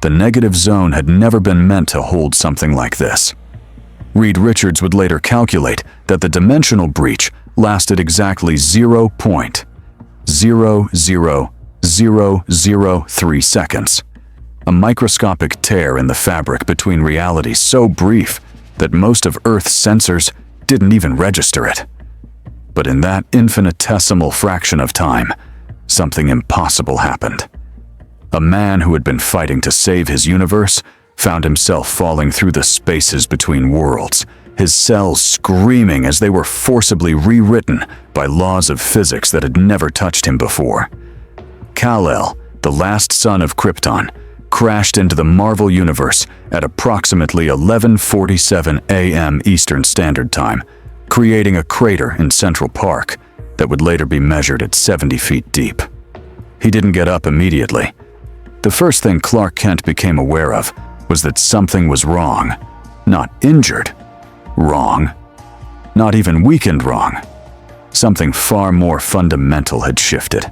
The negative zone had never been meant to hold something like this. Reed Richards would later calculate that the dimensional breach lasted exactly 0.00003 seconds. A microscopic tear in the fabric between realities so brief that most of Earth's sensors didn't even register it. But in that infinitesimal fraction of time, something impossible happened. A man who had been fighting to save his universe found himself falling through the spaces between worlds, his cells screaming as they were forcibly rewritten by laws of physics that had never touched him before. Kal-El, the last son of Krypton, crashed into the Marvel Universe at approximately 11:47 a.m. Eastern Standard Time, creating a crater in Central Park that would later be measured at 70 feet deep. He didn't get up immediately. The first thing Clark Kent became aware of was that something was wrong. Not injured. Wrong. Not even weakened wrong. Something far more fundamental had shifted.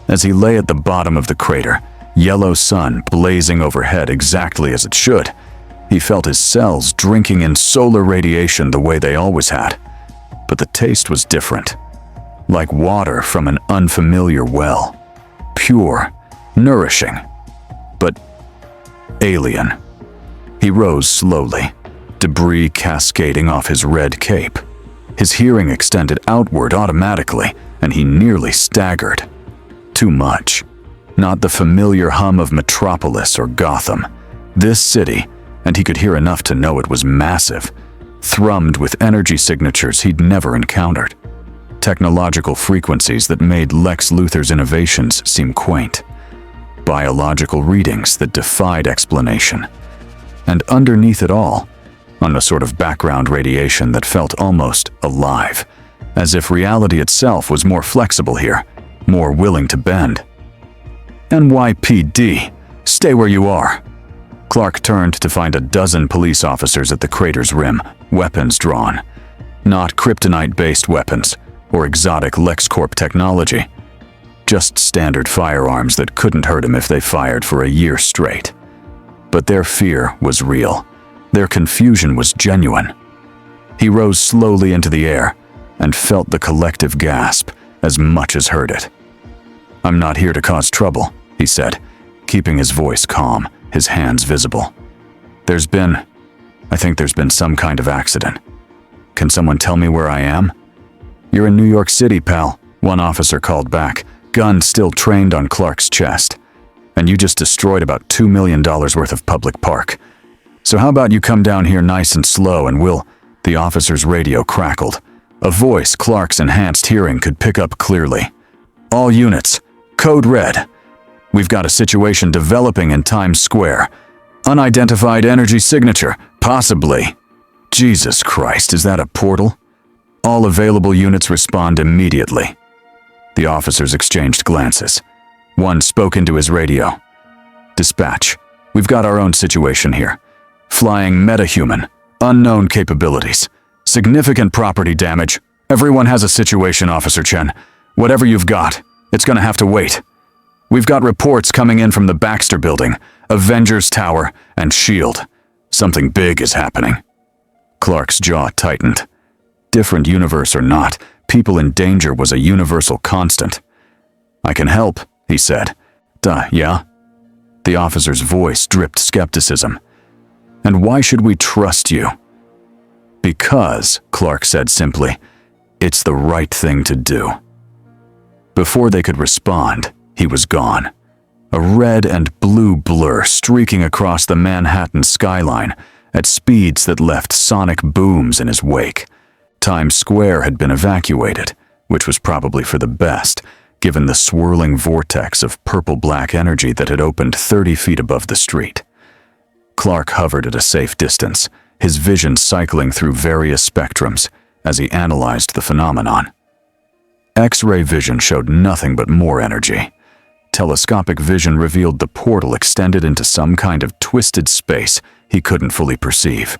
As he lay at the bottom of the crater, yellow sun blazing overhead exactly as it should, he felt his cells drinking in solar radiation the way they always had. But the taste was different. Like water from an unfamiliar well. Pure, nourishing, but alien. He rose slowly, debris cascading off his red cape. His hearing extended outward automatically, and he nearly staggered. Too much. Not the familiar hum of Metropolis or Gotham. This city, and he could hear enough to know it was massive, thrummed with energy signatures he'd never encountered. Technological frequencies that made Lex Luthor's innovations seem quaint. Biological readings that defied explanation. And underneath it all, on a sort of background radiation that felt almost alive, as if reality itself was more flexible here, more willing to bend. NYPD, stay where you are. Clark turned to find a dozen police officers at the crater's rim, weapons drawn. Not kryptonite-based weapons or exotic LexCorp technology. Just standard firearms that couldn't hurt him if they fired for a year straight. But their fear was real. Their confusion was genuine. He rose slowly into the air and felt the collective gasp as much as heard it. "I'm not here to cause trouble," he said, keeping his voice calm, his hands visible. I think there's been some kind of accident. Can someone tell me where I am?" "You're in New York City, pal," one officer called back, gun still trained on Clark's chest. "And you just destroyed about $2 million worth of public park. So how about you come down here nice and slow and we'll—" The officer's radio crackled, a voice Clark's enhanced hearing could pick up clearly. "All units, code red. We've got a situation developing in Times Square. Unidentified energy signature, possibly. Jesus Christ, is that a portal? All available units respond immediately." The officers exchanged glances. One spoke into his radio. "Dispatch, we've got our own situation here. Flying metahuman, unknown capabilities, significant property damage. Everyone has a situation, Officer Chen. Whatever you've got, it's gonna have to wait. We've got reports coming in from the Baxter Building, Avengers Tower, and S.H.I.E.L.D. Something big is happening." Clark's jaw tightened. Different universe or not, people in danger was a universal constant. "I can help," he said. Yeah?" The officer's voice dripped skepticism. "And why should we trust you?" "Because," Clark said simply, "it's the right thing to do." Before they could respond, he was gone. A red and blue blur streaking across the Manhattan skyline at speeds that left sonic booms in his wake. Times Square had been evacuated, which was probably for the best, given the swirling vortex of purple-black energy that had opened 30 feet above the street. Clark hovered at a safe distance, his vision cycling through various spectrums as he analyzed the phenomenon. X-ray vision showed nothing but more energy. Telescopic vision revealed the portal extended into some kind of twisted space he couldn't fully perceive.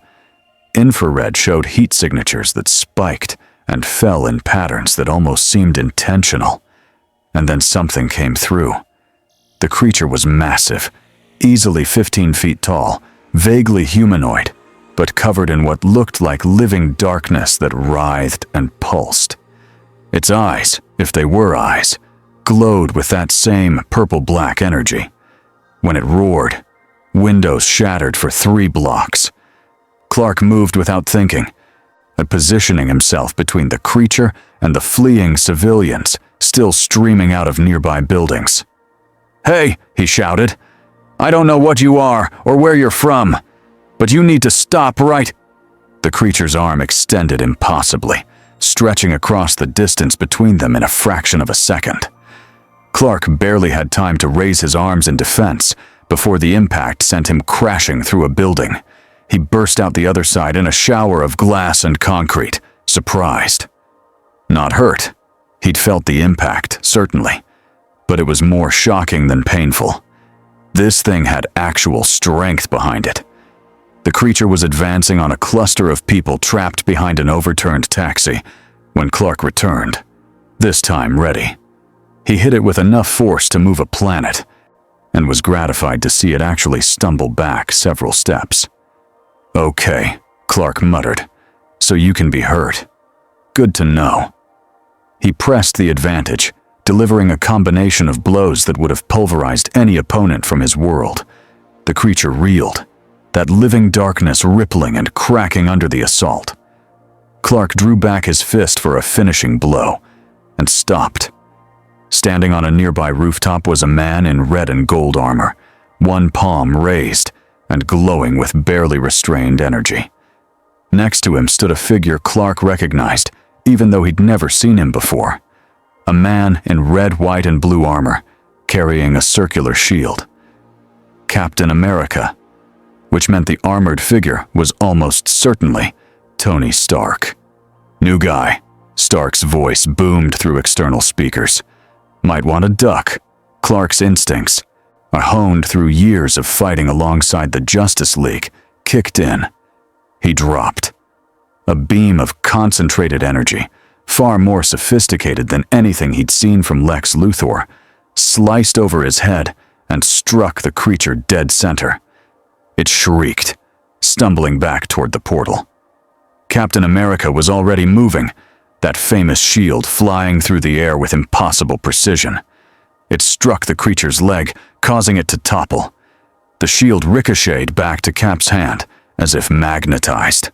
Infrared showed heat signatures that spiked and fell in patterns that almost seemed intentional. And then something came through. The creature was massive, easily 15 feet tall, vaguely humanoid, but covered in what looked like living darkness that writhed and pulsed. Its eyes, if they were eyes, glowed with that same purple-black energy. When it roared, windows shattered for 3 blocks. Clark moved without thinking, positioning himself between the creature and the fleeing civilians still streaming out of nearby buildings. "Hey," he shouted. "I don't know what you are or where you're from, but you need to stop right—" The creature's arm extended impossibly, stretching across the distance between them in a fraction of a second. Clark barely had time to raise his arms in defense before the impact sent him crashing through a building. He burst out the other side in a shower of glass and concrete, surprised. Not hurt. He'd felt the impact, certainly, but it was more shocking than painful. This thing had actual strength behind it. The creature was advancing on a cluster of people trapped behind an overturned taxi when Clark returned, this time ready. He hit it with enough force to move a planet, and was gratified to see it actually stumble back several steps. "Okay," Clark muttered, "so you can be hurt. Good to know." He pressed the advantage, delivering a combination of blows that would have pulverized any opponent from his world. The creature reeled, that living darkness rippling and cracking under the assault. Clark drew back his fist for a finishing blow, and stopped. Standing on a nearby rooftop was a man in red and gold armor, one palm raised and glowing with barely restrained energy. Next to him stood a figure Clark recognized, even though he'd never seen him before. A man in red, white, and blue armor, carrying a circular shield. Captain America, which meant the armored figure was almost certainly Tony Stark. "New guy," Stark's voice boomed through external speakers. "Might want to duck." Clark's instincts, honed through years of fighting alongside the Justice League, kicked in. He dropped. A beam of concentrated energy, far more sophisticated than anything he'd seen from Lex Luthor, sliced over his head and struck the creature dead center. It shrieked, stumbling back toward the portal. Captain America was already moving, that famous shield flying through the air with impossible precision. It struck the creature's leg, causing it to topple. The shield ricocheted back to Cap's hand, as if magnetized.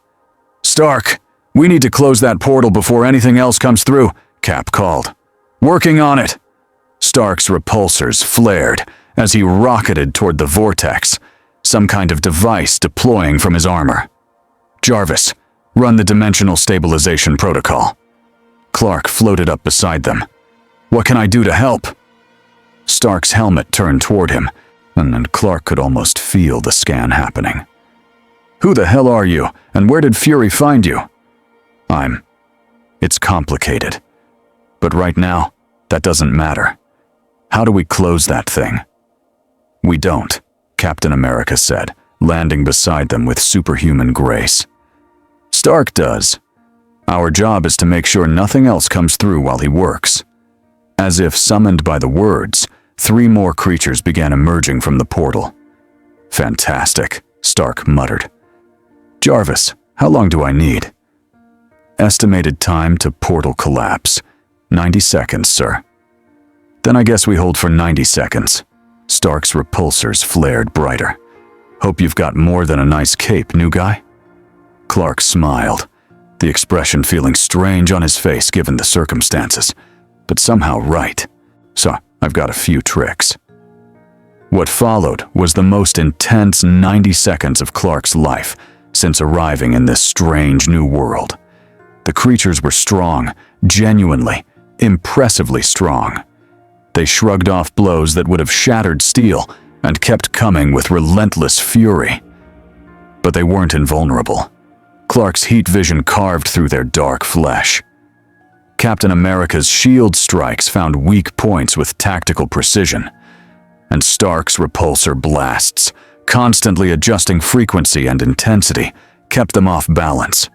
"Stark, we need to close that portal before anything else comes through," Cap called. "Working on it." Stark's repulsors flared as he rocketed toward the vortex, some kind of device deploying from his armor. "Jarvis, run the dimensional stabilization protocol." Clark floated up beside them. "What can I do to help?" Stark's helmet turned toward him, and Clark could almost feel the scan happening. "Who the hell are you, and where did Fury find you?" It's complicated. But right now, that doesn't matter. How do we close that thing?" "We don't," Captain America said, landing beside them with superhuman grace. "Stark does. Our job is to make sure nothing else comes through while he works." As if summoned by the words, 3 more creatures began emerging from the portal. "Fantastic," Stark muttered. "Jarvis, how long do I need?" "Estimated time to portal collapse. 90 seconds, sir." "Then I guess we hold for 90 seconds. Stark's repulsors flared brighter. "Hope you've got more than a nice cape, new guy?" Clark smiled, the expression feeling strange on his face given the circumstances, but somehow right. "So, I've got a few tricks." What followed was the most intense 90 seconds of Clark's life since arriving in this strange new world. The creatures were strong, genuinely, impressively strong. They shrugged off blows that would have shattered steel and kept coming with relentless fury. But they weren't invulnerable. Clark's heat vision carved through their dark flesh. Captain America's shield strikes found weak points with tactical precision, and Stark's repulsor blasts, constantly adjusting frequency and intensity, kept them off balance.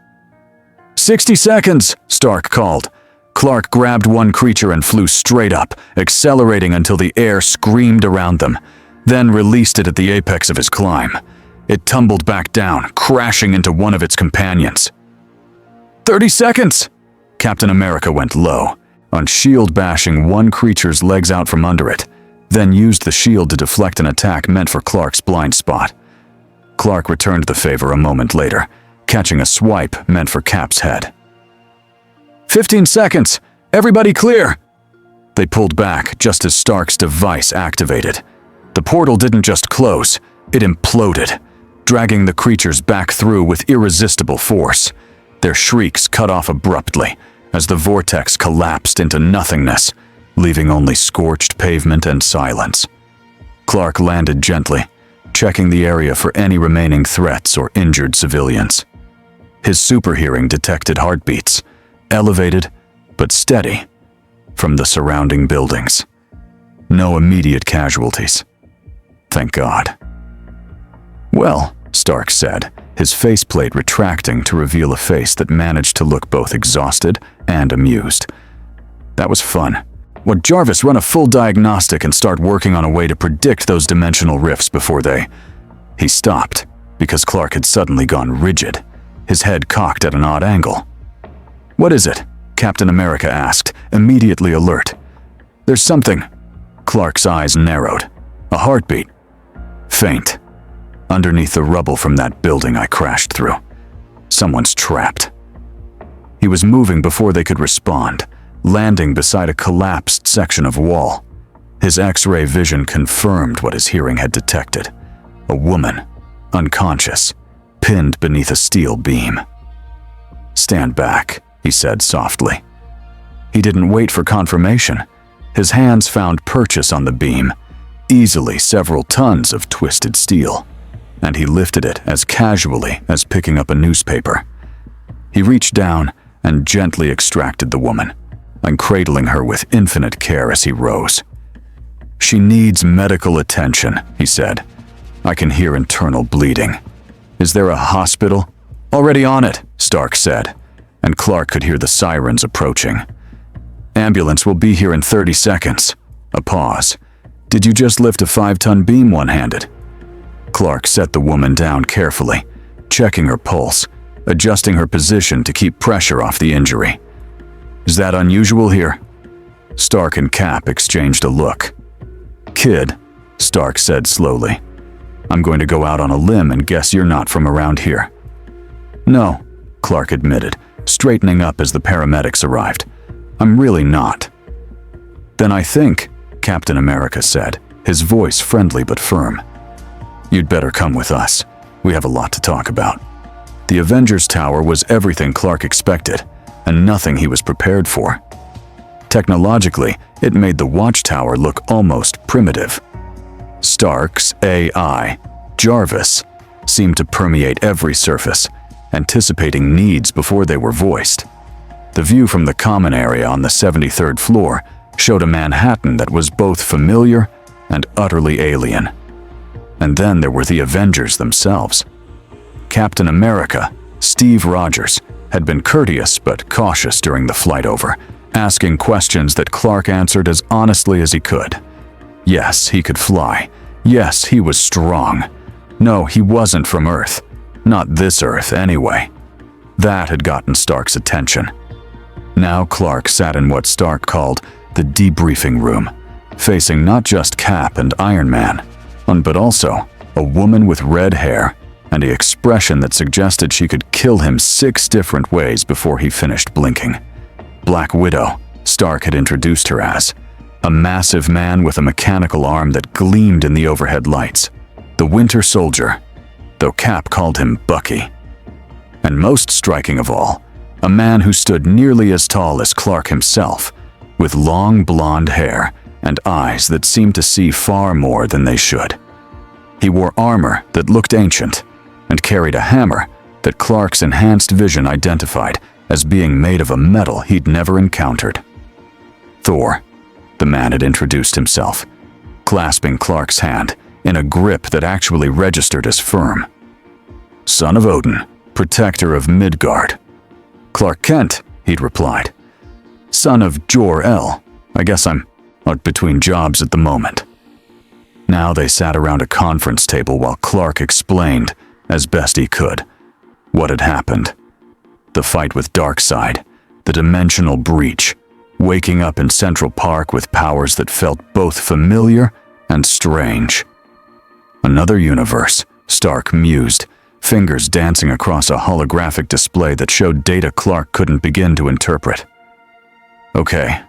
60 seconds, Stark called. Clark grabbed one creature and flew straight up, accelerating until the air screamed around them. then released it at the apex of his climb. It tumbled back down, crashing into one of its companions. 30 seconds! Captain America went low, on shield bashing one creature's legs out from under it, then used the shield to deflect an attack meant for Clark's blind spot. Clark returned the favor a moment later, catching a swipe meant for Cap's head. 15 seconds! Everybody clear! They pulled back just as Stark's device activated. The portal didn't just close, it imploded, dragging the creatures back through with irresistible force. Their shrieks cut off abruptly as the vortex collapsed into nothingness, leaving only scorched pavement and silence. Clark landed gently, checking the area for any remaining threats or injured civilians. His super hearing detected heartbeats, elevated but steady, from the surrounding buildings. No immediate casualties. Thank God. Well, Stark said, his faceplate retracting to reveal a face that managed to look both exhausted and amused. That was fun. Would Jarvis run a full diagnostic and start working on a way to predict those dimensional rifts before they... He stopped, because Clark had suddenly gone rigid, his head cocked at an odd angle. What is it? Captain America asked, immediately alert. There's something. Clark's eyes narrowed. A heartbeat. Faint. Underneath the rubble from that building I crashed through. Someone's trapped. He was moving before they could respond, landing beside a collapsed section of wall. His X-ray vision confirmed what his hearing had detected. A woman, unconscious, pinned beneath a steel beam. Stand back, he said softly. He didn't wait for confirmation. His hands found purchase on the beam, easily several tons of twisted steel, and he lifted it as casually as picking up a newspaper. He reached down and gently extracted the woman, and cradling her with infinite care as he rose. She needs medical attention, he said. I can hear internal bleeding. Is there a hospital? Already on it, Stark said, and Clark could hear the sirens approaching. Ambulance will be here in 30 seconds. A pause. Did you just lift a 5-ton beam one-handed? Clark set the woman down carefully, checking her pulse, adjusting her position to keep pressure off the injury. Is that unusual here? Stark and Cap exchanged a look. Kid, Stark said slowly, I'm going to go out on a limb and guess you're not from around here. No, Clark admitted, straightening up as the paramedics arrived. I'm really not. Then I think, Captain America said, his voice friendly but firm. You'd better come with us. We have a lot to talk about. The Avengers Tower was everything Clark expected, and nothing he was prepared for. Technologically, it made the watchtower look almost primitive. Stark's AI, Jarvis, seemed to permeate every surface, anticipating needs before they were voiced. The view from the common area on the 73rd floor showed a Manhattan that was both familiar and utterly alien. And then there were the Avengers themselves. Captain America, Steve Rogers, had been courteous but cautious during the flight over, asking questions that Clark answered as honestly as he could. Yes, he could fly. Yes, he was strong. No, he wasn't from Earth. Not this Earth, anyway. That had gotten Stark's attention. Now Clark sat in what Stark called the debriefing room, facing not just Cap and Iron Man, but also a woman with red hair and the expression that suggested she could kill him 6 different ways before he finished blinking. Black Widow, Stark had introduced her as, a massive man with a mechanical arm that gleamed in the overhead lights. The Winter Soldier, though Cap called him Bucky. And most striking of all, a man who stood nearly as tall as Clark himself, with long blonde hair and eyes that seemed to see far more than they should. He wore armor that looked ancient, and carried a hammer that Clark's enhanced vision identified as being made of a metal he'd never encountered. Thor, the man had introduced himself, clasping Clark's hand in a grip that actually registered as firm. Son of Odin, protector of Midgard. Clark Kent, he'd replied. Son of Jor-El. I guess I'm out between jobs at the moment. Now they sat around a conference table while Clark explained, as best he could, what had happened. The fight with Darkseid, the dimensional breach, waking up in Central Park with powers that felt both familiar and strange. Another universe, Stark mused, fingers dancing across a holographic display that showed data Clark couldn't begin to interpret. Okay,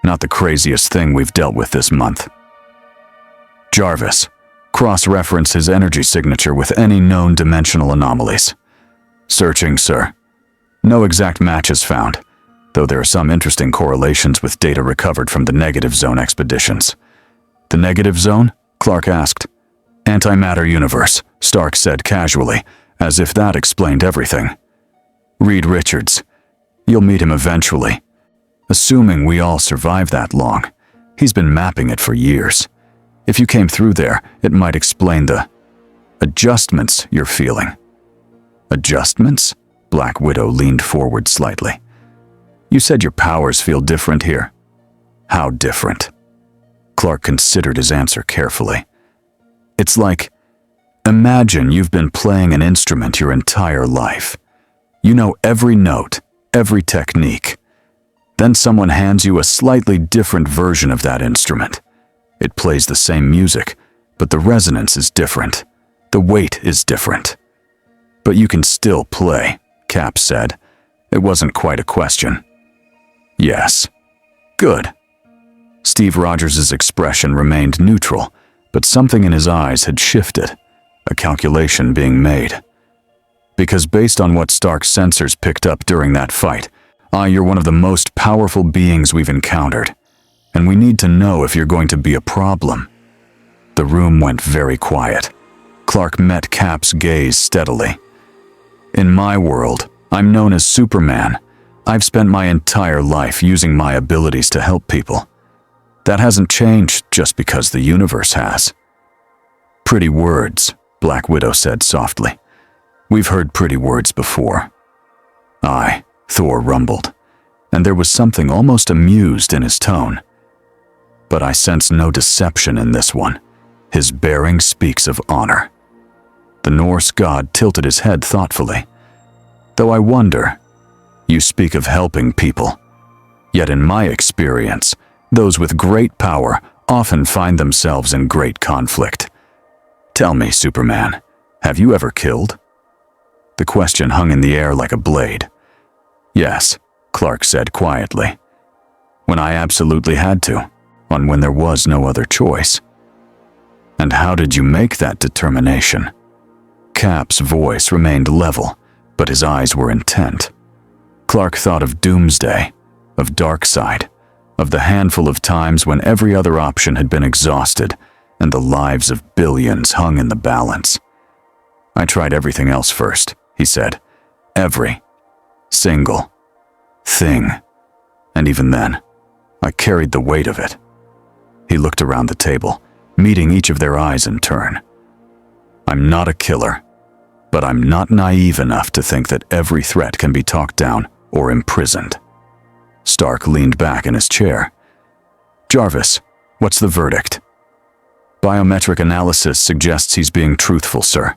not the craziest thing we've dealt with this month. Jarvis, cross-reference his energy signature with any known dimensional anomalies. Searching, sir. No exact matches found, though there are some interesting correlations with data recovered from the negative zone expeditions. The negative zone? Clark asked. Antimatter universe, Stark said casually, as if that explained everything. Reed Richards. You'll meet him eventually. Assuming we all survive that long. He's been mapping it for years. If you came through there, it might explain the adjustments you're feeling. Adjustments? Black Widow leaned forward slightly. You said your powers feel different here. How different? Clark considered his answer carefully. It's like, imagine you've been playing an instrument your entire life. You know every note, every technique. Then someone hands you a slightly different version of that instrument. It plays the same music, but the resonance is different. The weight is different. But you can still play, Cap said. It wasn't quite a question. Yes. Good. Steve Rogers' expression remained neutral, but something in his eyes had shifted, a calculation being made. Because based on what Stark's sensors picked up during that fight, you're one of the most powerful beings we've encountered, and we need to know if you're going to be a problem. The room went very quiet. Clark met Cap's gaze steadily. In my world, I'm known as Superman. I've spent my entire life using my abilities to help people. That hasn't changed just because the universe has. Pretty words, Black Widow said softly. We've heard pretty words before. Aye, Thor rumbled, and there was something almost amused in his tone. But I sense no deception in this one. His bearing speaks of honor. The Norse god tilted his head thoughtfully. Though I wonder, you speak of helping people. Yet in my experience, those with great power often find themselves in great conflict. Tell me, Superman, have you ever killed? The question hung in the air like a blade. Yes, Clark said quietly. When I absolutely had to, on when there was no other choice. And how did you make that determination? Cap's voice remained level, but his eyes were intent. Clark thought of Doomsday, of Darkseid, of the handful of times when every other option had been exhausted and the lives of billions hung in the balance. I tried everything else first, he said. Every single thing. And even then, I carried the weight of it. He looked around the table, meeting each of their eyes in turn. I'm not a killer, but I'm not naive enough to think that every threat can be talked down or imprisoned. Stark leaned back in his chair. Jarvis, what's the verdict? Biometric analysis suggests he's being truthful, sir.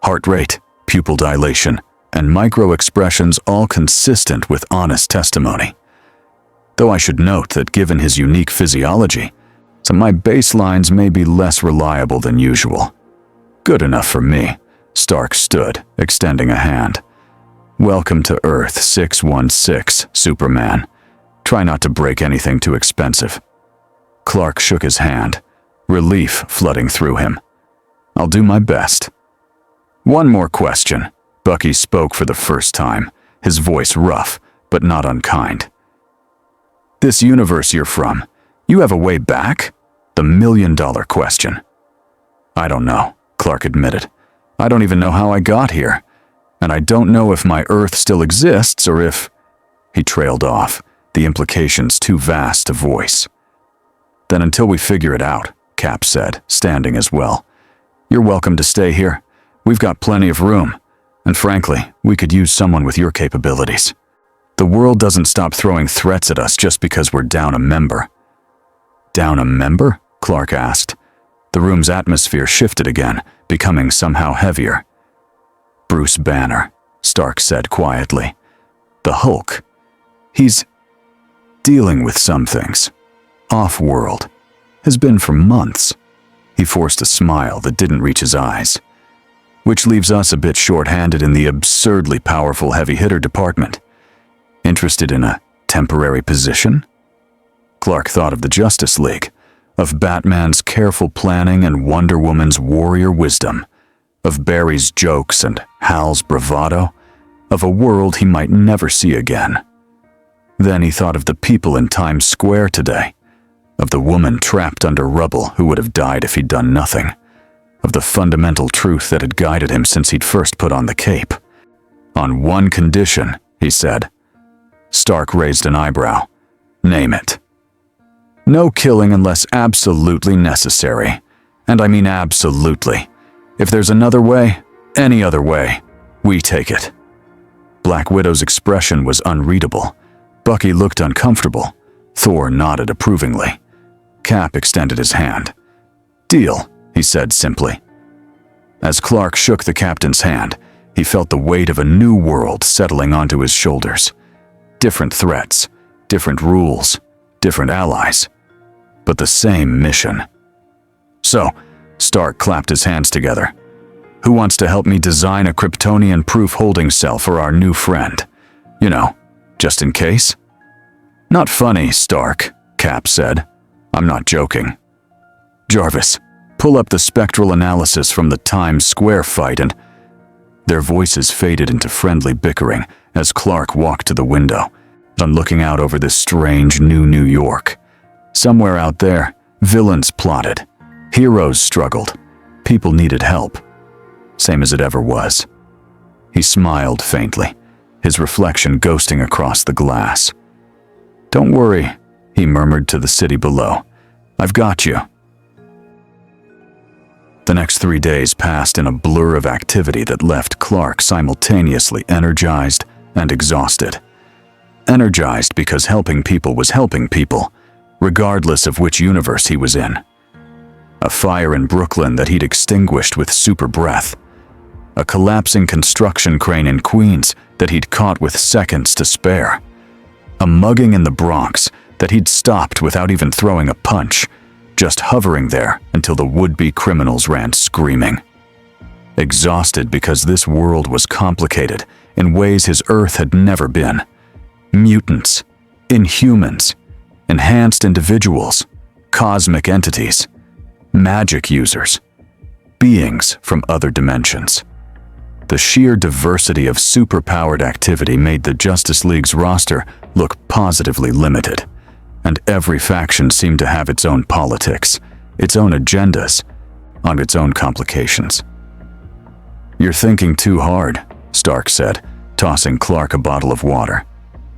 Heart rate, pupil dilation, and micro-expressions all consistent with honest testimony. Though I should note that given his unique physiology, some of my baselines may be less reliable than usual. Good enough for me. Stark stood, extending a hand. Welcome to Earth 616, Superman. Try not to break anything too expensive. Clark shook his hand, relief flooding through him. I'll do my best. One more question. Bucky spoke for the first time, his voice rough, but not unkind. This universe you're from, you have a way back? The million-dollar question. I don't know, Clark admitted. I don't even know how I got here. And I don't know if my Earth still exists or if... He trailed off, the implications too vast to voice. Then until we figure it out, Cap said, standing as well. You're welcome to stay here. We've got plenty of room. And frankly, we could use someone with your capabilities. The world doesn't stop throwing threats at us just because we're down a member. Down a member? Clark asked. The room's atmosphere shifted again, becoming somehow heavier. "Bruce Banner," Stark said quietly. "The Hulk. He's dealing with some things. Off-world. Has been for months." He forced a smile that didn't reach his eyes. "Which leaves us a bit short-handed in the absurdly powerful heavy-hitter department. Interested in a temporary position?" Clark thought of the Justice League, of Batman's careful planning and Wonder Woman's warrior wisdom, of Barry's jokes and Hal's bravado, of a world he might never see again. Then he thought of the people in Times Square today, of the woman trapped under rubble who would have died if he'd done nothing, of the fundamental truth that had guided him since he'd first put on the cape. "On one condition," he said. Stark raised an eyebrow. "Name it." "No killing unless absolutely necessary. And I mean absolutely. If there's another way, any other way, we take it." Black Widow's expression was unreadable. Bucky looked uncomfortable. Thor nodded approvingly. Cap extended his hand. "Deal," he said simply. As Clark shook the captain's hand, he felt the weight of a new world settling onto his shoulders. Different threats, different rules, different allies, but the same mission. "So," Stark clapped his hands together, "who wants to help me design a Kryptonian-proof holding cell for our new friend? You know, just in case?" "Not funny, Stark," Cap said. "I'm not joking. Jarvis, pull up the spectral analysis from the Times Square fight and—" Their voices faded into friendly bickering as Clark walked to the window, and looking out over this strange new New York. Somewhere out there, villains plotted, heroes struggled, people needed help. Same as it ever was. He smiled faintly, his reflection ghosting across the glass. "Don't worry," he murmured to the city below. "I've got you." The next 3 days passed in a blur of activity that left Clark simultaneously energized and exhausted. Energized because helping people was helping people, regardless of which universe he was in. A fire in Brooklyn that he'd extinguished with super breath. A collapsing construction crane in Queens that he'd caught with seconds to spare. A mugging in the Bronx that he'd stopped without even throwing a punch, just hovering there until the would-be criminals ran screaming. Exhausted because this world was complicated in ways his Earth had never been. Mutants, Inhumans, enhanced individuals, cosmic entities, magic users, beings from other dimensions. The sheer diversity of superpowered activity made the Justice League's roster look positively limited, and every faction seemed to have its own politics, its own agendas, and its own complications. "You're thinking too hard," Stark said, tossing Clark a bottle of water.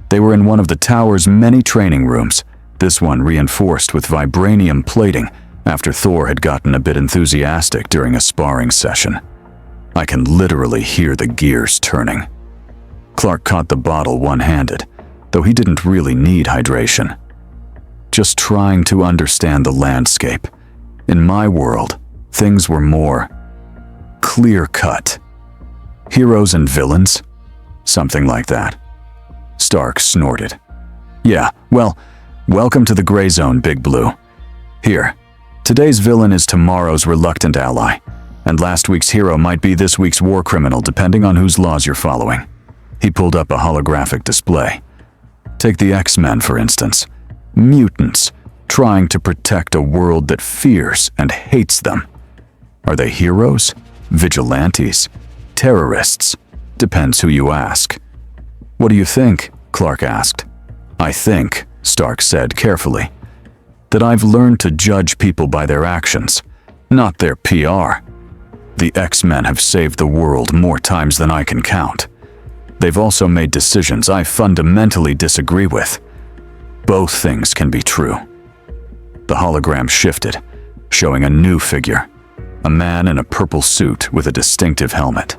They were in one of the tower's many training rooms, this one reinforced with vibranium plating after Thor had gotten a bit enthusiastic during a sparring session. I can literally hear the gears turning. Clark caught the bottle one-handed, though he didn't really need hydration. Just trying to understand the landscape. In my world, things were more clear-cut. Heroes and villains? Something like that. Stark snorted. "Yeah, well, welcome to the gray zone, Big Blue. Here, today's villain is tomorrow's reluctant ally, and last week's hero might be this week's war criminal depending on whose laws you're following." He pulled up a holographic display. Take the X-Men, for instance. Mutants, trying to protect a world that fears and hates them. Are they heroes? Vigilantes? Terrorists? Depends who you ask. "What do you think?" Clark asked. "I think," Stark said carefully, "that I've learned to judge people by their actions, not their PR. The X-Men have saved the world more times than I can count. They've also made decisions I fundamentally disagree with. Both things can be true." The hologram shifted, showing a new figure, a man in a purple suit with a distinctive helmet.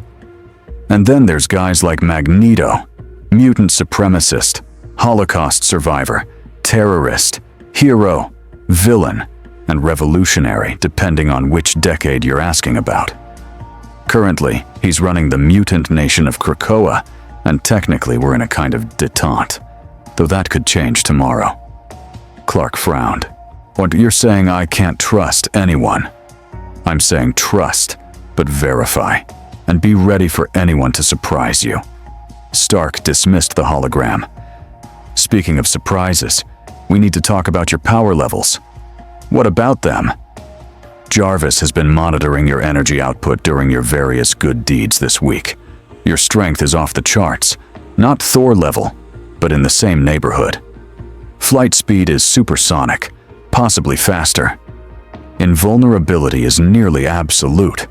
And then there's guys like Magneto, mutant supremacist, Holocaust survivor, terrorist, hero, villain, and revolutionary depending on which decade you're asking about. Currently, he's running the mutant nation of Krakoa, and technically we're in a kind of detente, though that could change tomorrow. Clark frowned. What, you're saying I can't trust anyone? I'm saying trust, but verify, and be ready for anyone to surprise you. Stark dismissed the hologram. Speaking of surprises, we need to talk about your power levels. What about them? Jarvis has been monitoring your energy output during your various good deeds this week. Your strength is off the charts, not Thor level, but in the same neighborhood. Flight speed is supersonic, possibly faster. Invulnerability is nearly absolute.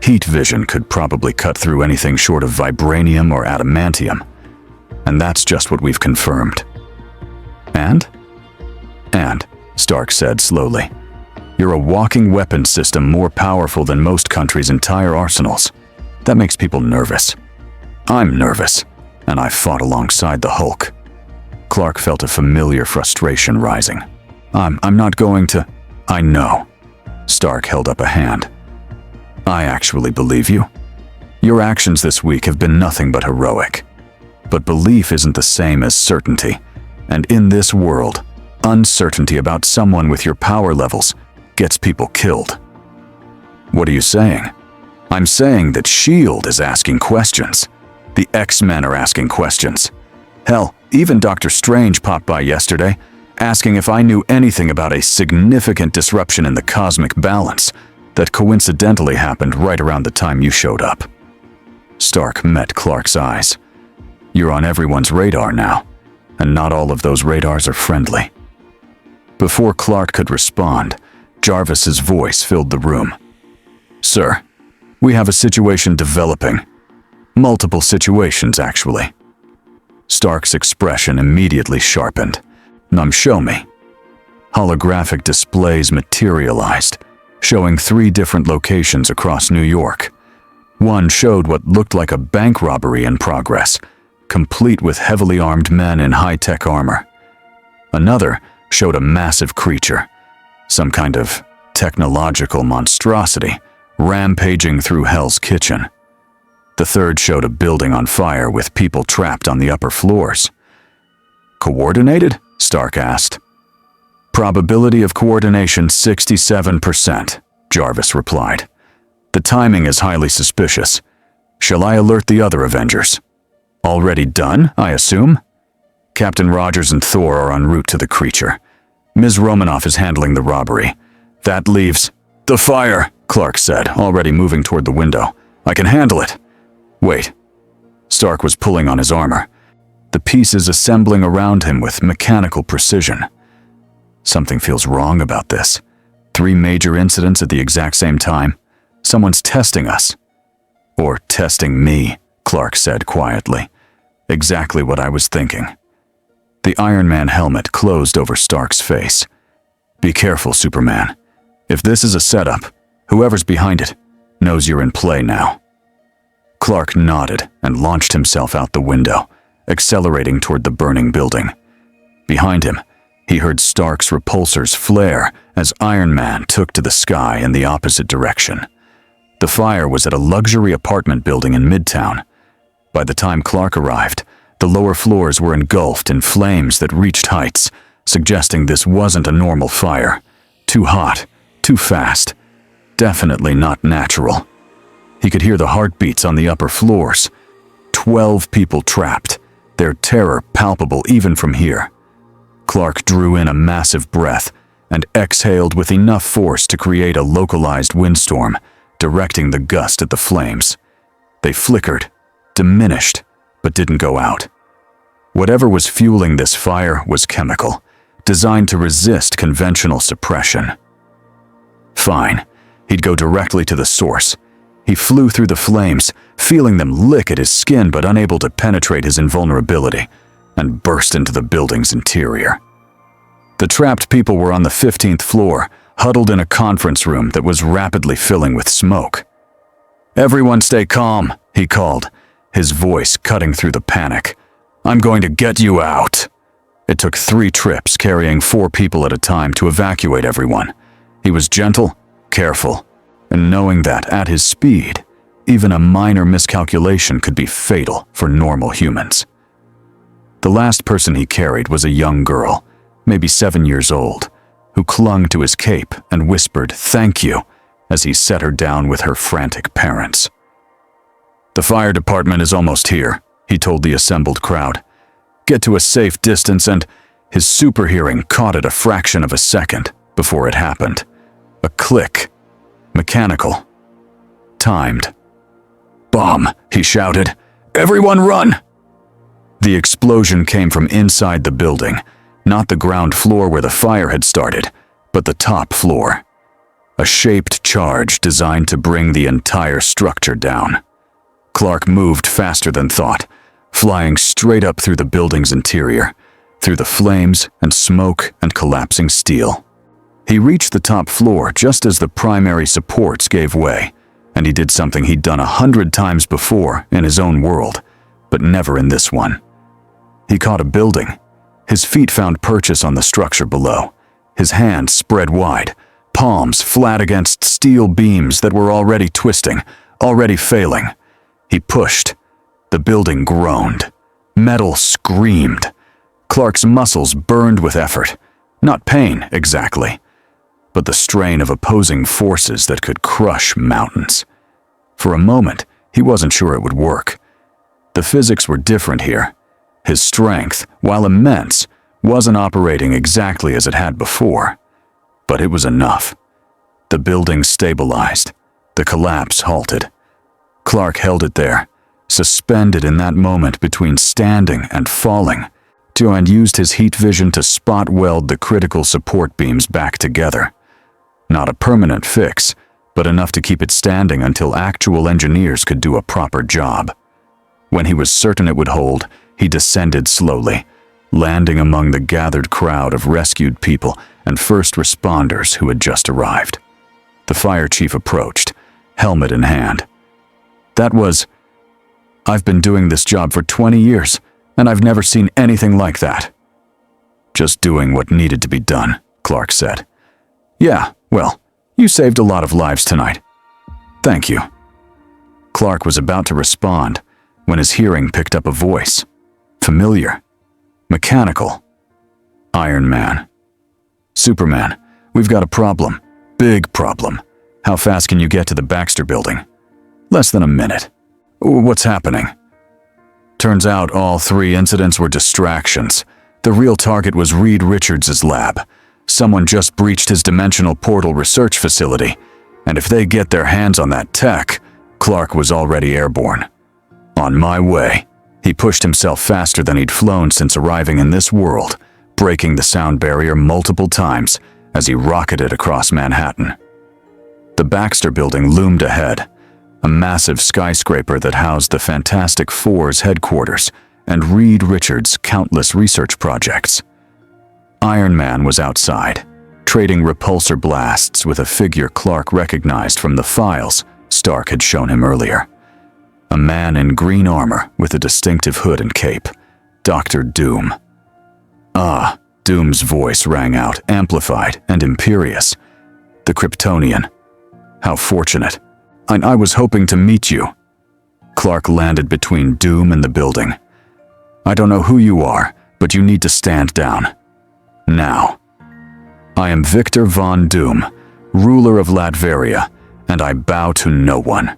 Heat vision could probably cut through anything short of vibranium or adamantium. And that's just what we've confirmed. And, Stark said slowly, you're a walking weapons system more powerful than most countries' entire arsenals. That makes people nervous. I'm nervous, and I fought alongside the Hulk. Clark felt a familiar frustration rising. I'm not going to... I know. Stark held up a hand. I actually believe you. Your actions this week have been nothing but heroic. But belief isn't the same as certainty. And in this world, uncertainty about someone with your power levels gets people killed. What are you saying? I'm saying that S.H.I.E.L.D. is asking questions. The X-Men are asking questions. Hell, even Dr. Strange popped by yesterday, asking if I knew anything about a significant disruption in the cosmic balance that coincidentally happened right around the time you showed up. Stark met Clark's eyes. You're on everyone's radar now, and not all of those radars are friendly. Before Clark could respond, Jarvis's voice filled the room. Sir, we have a situation developing. Multiple situations, actually. Stark's expression immediately sharpened. Show me. Holographic displays materialized, showing 3 different locations across New York. One showed what looked like a bank robbery in progress, complete with heavily armed men in high-tech armor. Another showed a massive creature, some kind of technological monstrosity, rampaging through Hell's Kitchen. The third showed a building on fire with people trapped on the upper floors. Coordinated? Stark asked. Probability of coordination 67%, Jarvis replied. The timing is highly suspicious. Shall I alert the other Avengers? Already done, I assume? Captain Rogers and Thor are en route to the creature. Ms. Romanoff is handling the robbery. That leaves... The fire, Clark said, already moving toward the window. I can handle it. Wait. Stark was pulling on his armor, the pieces assembling around him with mechanical precision. Something feels wrong about this. 3 major incidents at the exact same time. Someone's testing us. Or testing me, Clark said quietly. Exactly what I was thinking. The Iron Man helmet closed over Stark's face. Be careful, Superman. If this is a setup, whoever's behind it knows you're in play now. Clark nodded and launched himself out the window, accelerating toward the burning building. Behind him, he heard Stark's repulsors flare as Iron Man took to the sky in the opposite direction. The fire was at a luxury apartment building in Midtown. By the time Clark arrived, the lower floors were engulfed in flames that reached heights, suggesting this wasn't a normal fire. Too hot, too fast, definitely not natural. He could hear the heartbeats on the upper floors. 12 people trapped, their terror palpable even from here. Clark drew in a massive breath and exhaled with enough force to create a localized windstorm, directing the gust at the flames. They flickered, diminished, but didn't go out. Whatever was fueling this fire was chemical, designed to resist conventional suppression. Fine, he'd go directly to the source. He flew through the flames, feeling them lick at his skin but unable to penetrate his invulnerability, and burst into the building's interior. The trapped people were on the 15th floor, huddled in a conference room that was rapidly filling with smoke. "Everyone stay calm," he called, his voice cutting through the panic. "I'm going to get you out." It took 3 trips carrying 4 people at a time to evacuate everyone, He was gentle, careful, and knowing that at his speed, even a minor miscalculation could be fatal for normal humans. The last person he carried was a young girl, maybe 7 years old, who clung to his cape and whispered "thank you" as he set her down with her frantic parents. "The fire department is almost here," he told the assembled crowd. "Get to a safe distance," and his super hearing caught it a fraction of a second before it happened. A click. Mechanical. Timed. "Bomb!" he shouted. "Everyone run!" The explosion came from inside the building, not the ground floor where the fire had started, but the top floor. A shaped charge designed to bring the entire structure down. Clark moved faster than thought, flying straight up through the building's interior, through the flames and smoke and collapsing steel. He reached the top floor just as the primary supports gave way, and he did something he'd done 100 times before in his own world, but never in this one. He caught a building. His feet found purchase on the structure below, his hands spread wide, palms flat against steel beams that were already twisting, already failing. He pushed. The building groaned. Metal screamed. Clark's muscles burned with effort. Not pain, exactly, but the strain of opposing forces that could crush mountains. For a moment, he wasn't sure it would work. The physics were different here. His strength, while immense, wasn't operating exactly as it had before. But it was enough. The building stabilized. The collapse halted. Clark held it there, suspended in that moment between standing and falling, and used his heat vision to spot weld the critical support beams back together. Not a permanent fix, but enough to keep it standing until actual engineers could do a proper job. When he was certain it would hold, he descended slowly, landing among the gathered crowd of rescued people and first responders who had just arrived. The fire chief approached, helmet in hand. That was, "I've been doing this job for 20 years, and I've never seen anything like that." "Just doing what needed to be done," Clark said. "Yeah, well, you saved a lot of lives tonight. Thank you." Clark was about to respond when his hearing picked up a voice. Familiar. Mechanical. Iron Man. "Superman, we've got a problem. Big problem. How fast can you get to the Baxter building?" "Less than a minute." "What's happening?" Turns out all 3 incidents were distractions. The real target was Reed Richards' lab. Someone just breached his dimensional portal research facility, and if they get their hands on that tech, Clark was already airborne. On my way. He pushed himself faster than he'd flown since arriving in this world, breaking the sound barrier multiple times as he rocketed across Manhattan. The Baxter building loomed ahead, a massive skyscraper that housed the Fantastic Four's headquarters and Reed Richards' countless research projects. Iron Man was outside, trading repulsor blasts with a figure Clark recognized from the files Stark had shown him earlier. A man in green armor with a distinctive hood and cape. Dr. Doom. "Ah," Doom's voice rang out, amplified and imperious. "The Kryptonian. How fortunate. I was hoping to meet you." Clark landed between Doom and the building. "I don't know who you are, but you need to stand down. Now. I am Victor Von Doom, ruler of Latveria, and I bow to no one."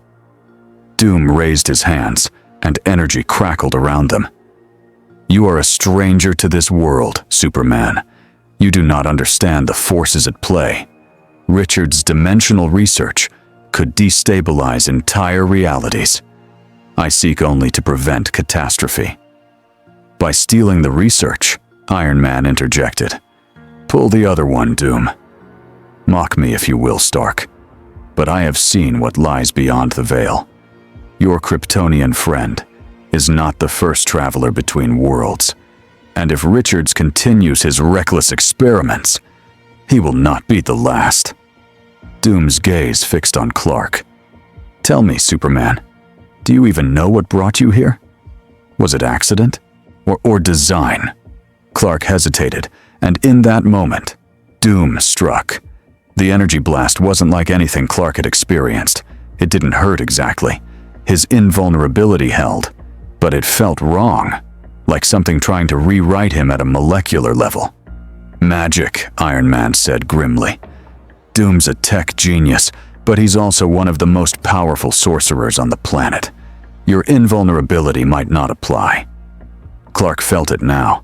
Doom raised his hands, and energy crackled around them. "You are a stranger to this world, Superman. You do not understand the forces at play. Richard's dimensional research could destabilize entire realities. I seek only to prevent catastrophe." "By stealing the research," Iron Man interjected. "Pull the other one, Doom. Mock me if you will, Stark, but I have seen what lies beyond the veil. Your Kryptonian friend is not the first traveler between worlds, and if Richards continues his reckless experiments, he will not be the last." Doom's gaze fixed on Clark. "Tell me, Superman, do you even know what brought you here? Was it accident or design?" Clark hesitated, and in that moment, Doom struck. The energy blast wasn't like anything Clark had experienced. It didn't hurt exactly. His invulnerability held, but it felt wrong, like something trying to rewrite him at a molecular level. Magic, Iron Man said grimly. Doom's a tech genius, but he's also one of the most powerful sorcerers on the planet. Your invulnerability might not apply. Clark felt it now,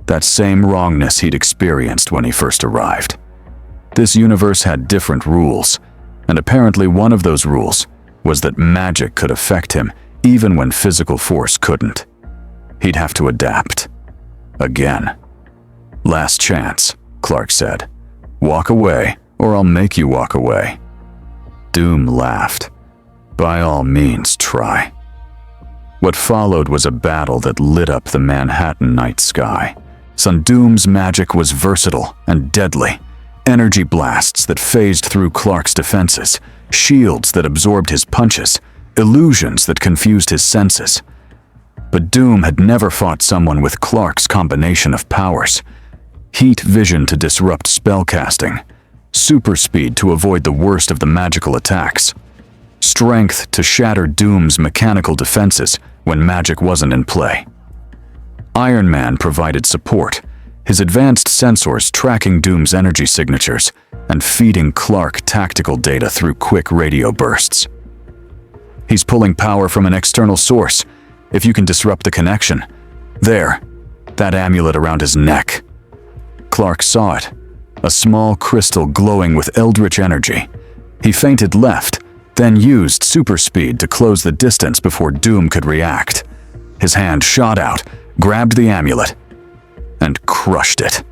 that same wrongness he'd experienced when he first arrived. This universe had different rules, and apparently one of those rules was that magic could affect him even when physical force couldn't. He'd have to adapt. Again. Last chance, Clark said. Walk away, or I'll make you walk away. Doom laughed. By all means, try. What followed was a battle that lit up the Manhattan night sky. Doom's magic was versatile and deadly. Energy blasts that phased through Clark's defenses, shields that absorbed his punches, illusions that confused his senses. But Doom had never fought someone with Clark's combination of powers. Heat vision to disrupt spellcasting, super speed to avoid the worst of the magical attacks, strength to shatter Doom's mechanical defenses when magic wasn't in play. Iron Man provided support, his advanced sensors tracking Doom's energy signatures and feeding Clark tactical data through quick radio bursts. He's pulling power from an external source. If you can disrupt the connection. There, that amulet around his neck. Clark saw it, a small crystal glowing with eldritch energy. He feinted left, then used super speed to close the distance before Doom could react. His hand shot out, grabbed the amulet, and crushed it.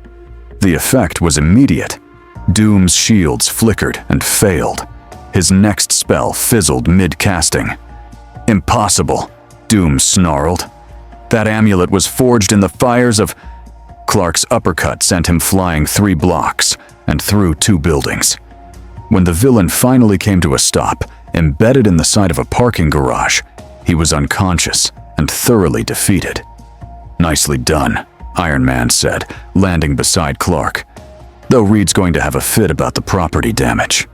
The effect was immediate. Doom's shields flickered and failed. His next spell fizzled mid-casting. Impossible, Doom snarled. That amulet was forged in the fires of... Clark's uppercut sent him flying 3 blocks and through 2 buildings. When the villain finally came to a stop, embedded in the side of a parking garage, he was unconscious and thoroughly defeated. Nicely done, Iron Man said, landing beside Clark. Though Reed's going to have a fit about the property damage.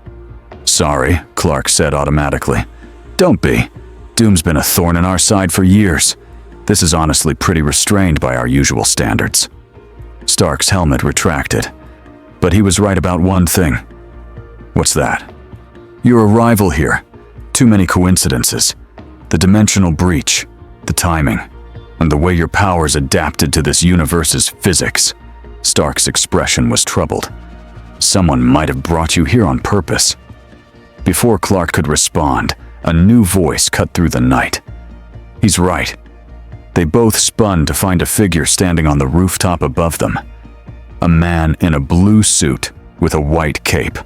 Sorry, Clark said automatically. Don't be. Doom's been a thorn in our side for years. This is honestly pretty restrained by our usual standards. Stark's helmet retracted. But he was right about one thing. What's that? Your arrival here. Too many coincidences. The dimensional breach, the timing, and the way your powers adapted to this universe's physics. Stark's expression was troubled. Someone might have brought you here on purpose. Before Clark could respond, a new voice cut through the night. He's right. They both spun to find a figure standing on the rooftop above them. A man in a blue suit with a white cape,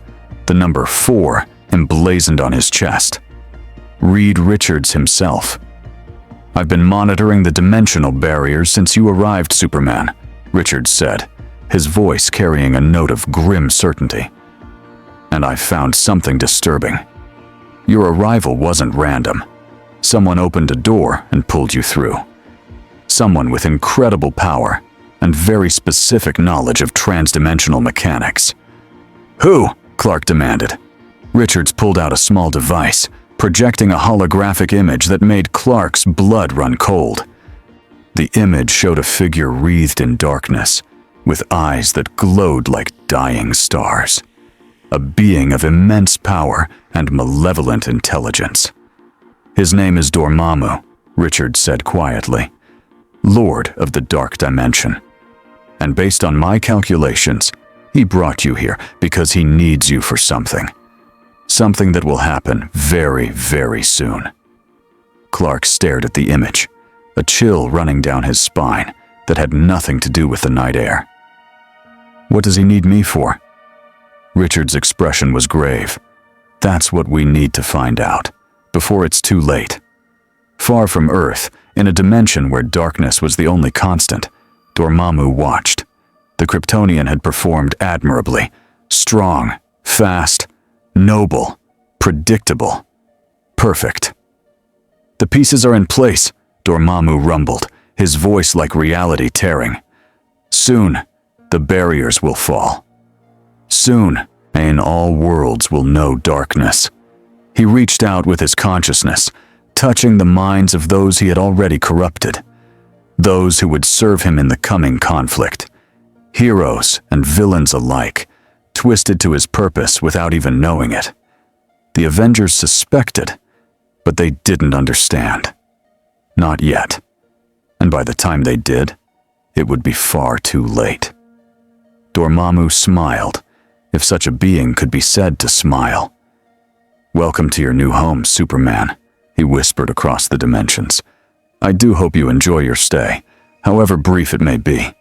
the number 4 emblazoned on his chest. Reed Richards himself. I've been monitoring the dimensional barriers since you arrived, Superman, Richards said, his voice carrying a note of grim certainty. And I found something disturbing. Your arrival wasn't random. Someone opened a door and pulled you through. Someone with incredible power and very specific knowledge of transdimensional mechanics. Who? Clark demanded. Richards pulled out a small device, projecting a holographic image that made Clark's blood run cold. The image showed a figure wreathed in darkness, with eyes that glowed like dying stars. A being of immense power and malevolent intelligence. His name is Dormammu, Richards said quietly, Lord of the Dark Dimension. And based on my calculations, he brought you here because he needs you for something. Something that will happen very, very soon. Clark stared at the image, a chill running down his spine that had nothing to do with the night air. What does he need me for? Richard's expression was grave. That's what we need to find out, before it's too late. Far from Earth, in a dimension where darkness was the only constant, Dormammu watched. The Kryptonian had performed admirably. Strong, fast, noble, predictable, perfect. The pieces are in place, Dormammu rumbled, his voice like reality tearing. Soon, the barriers will fall. Soon, and all worlds will know darkness. He reached out with his consciousness, touching the minds of those he had already corrupted, those who would serve him in the coming conflict. Heroes and villains alike, twisted to his purpose without even knowing it. The Avengers suspected, but they didn't understand. Not yet. And by the time they did, it would be far too late. Dormammu smiled, if such a being could be said to smile. "Welcome to your new home, Superman," he whispered across the dimensions. "I do hope you enjoy your stay, however brief it may be."